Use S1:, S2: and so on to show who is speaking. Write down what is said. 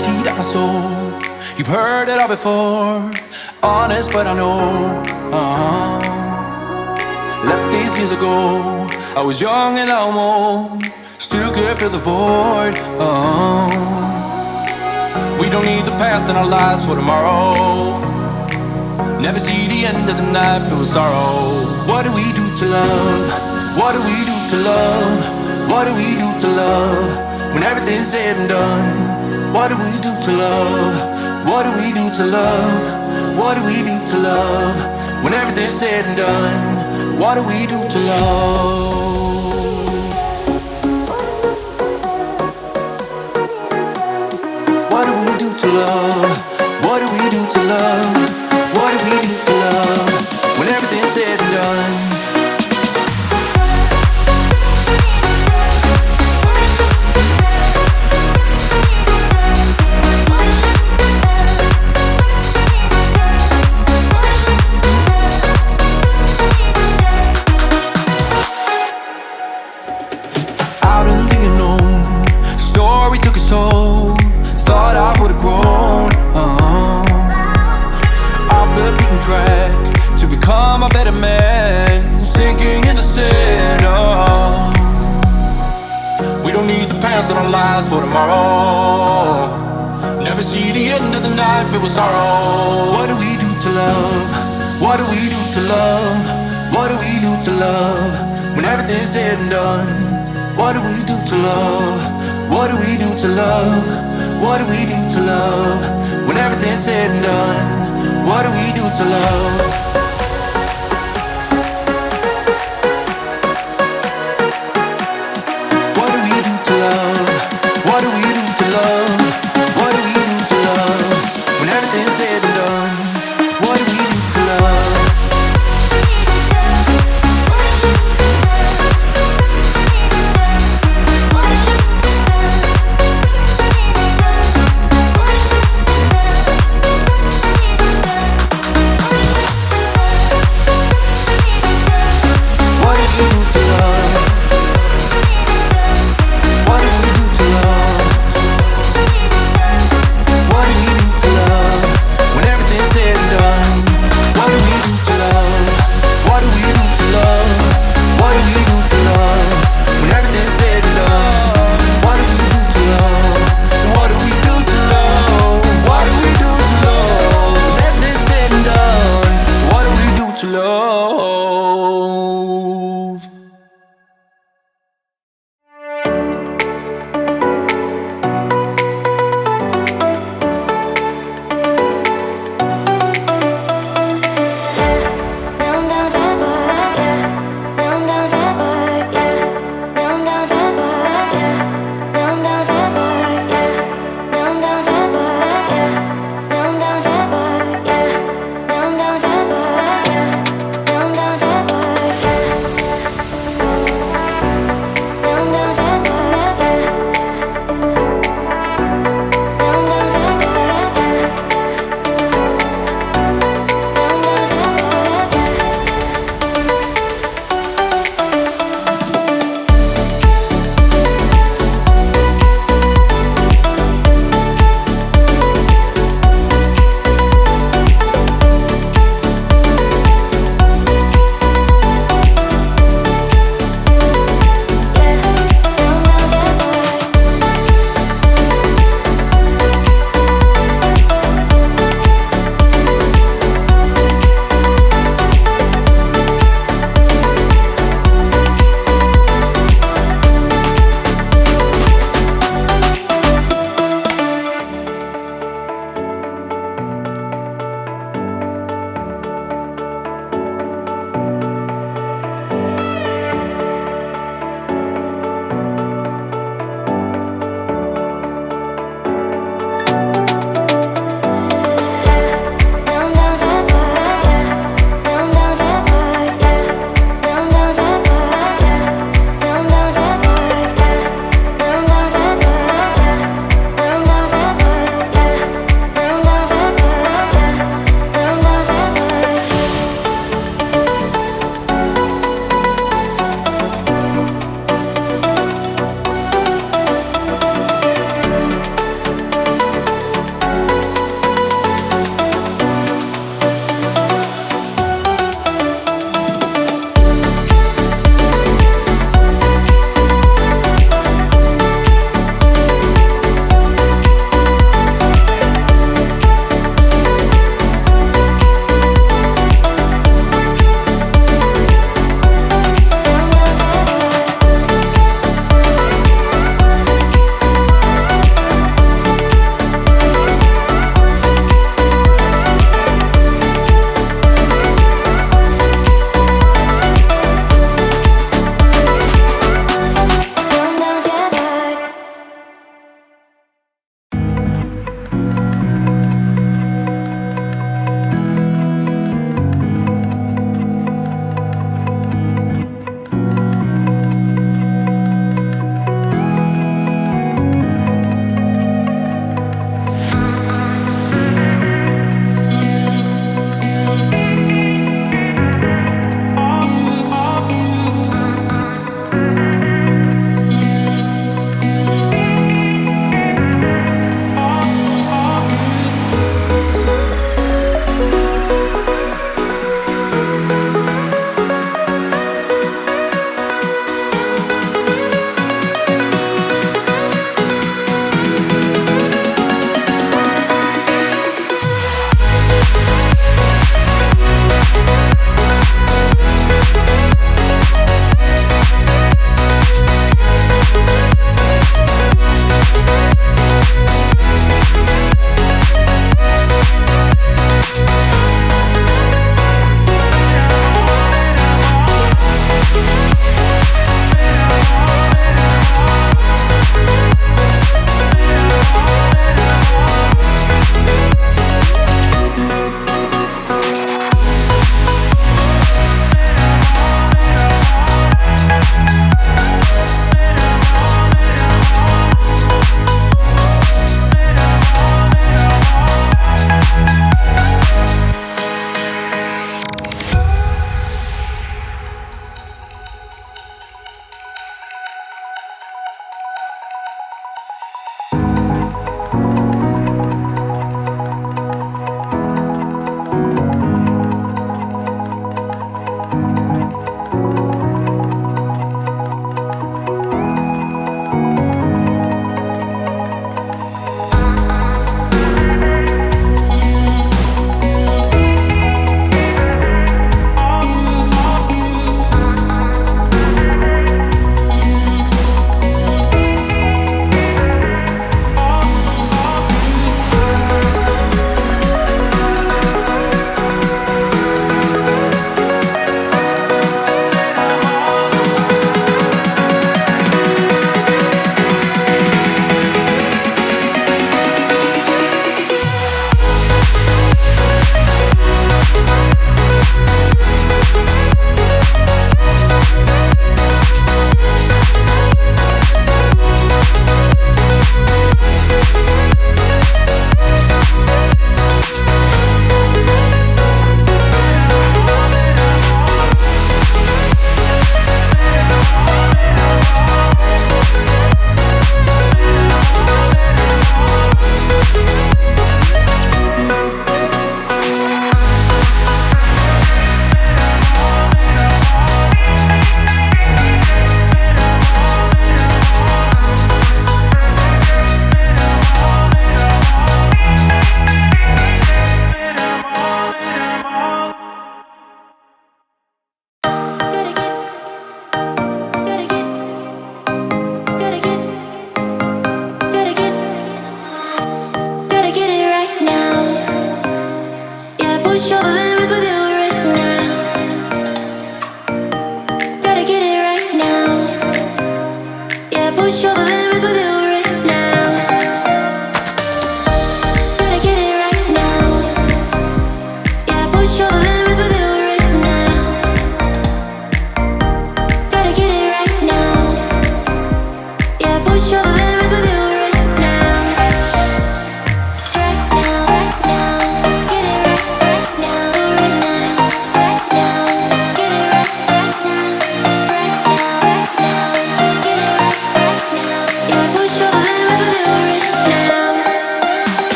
S1: emptied out my soul. You've heard it all before, honest but I know. Left these years ago, I was young and almost still could feel the void. We don't need the past in our lives for tomorrow. Never see the end of the night filled with sorrow. What do we do to love? What do we do to love? What do we do to love? When everything's said and done, what do we do to love? What do we do to love? What do we do to love? When everything's said and done, what do we do to love? What do we do to love? What do we do to love? What do we do to love? When everything's said and done. Out in the unknown, story took its toll. Thought I would've grown off the beaten track to become a better man, sinking into sin. We don't need the past in our lives for tomorrow. Never see the end of the night filled with sorrow. What do we do to love? What do we do to love? What do we do to love? When everything's said and done, what do we do to love? What do we do to love? What do we do to love? When everything's said and done, what do we do to love?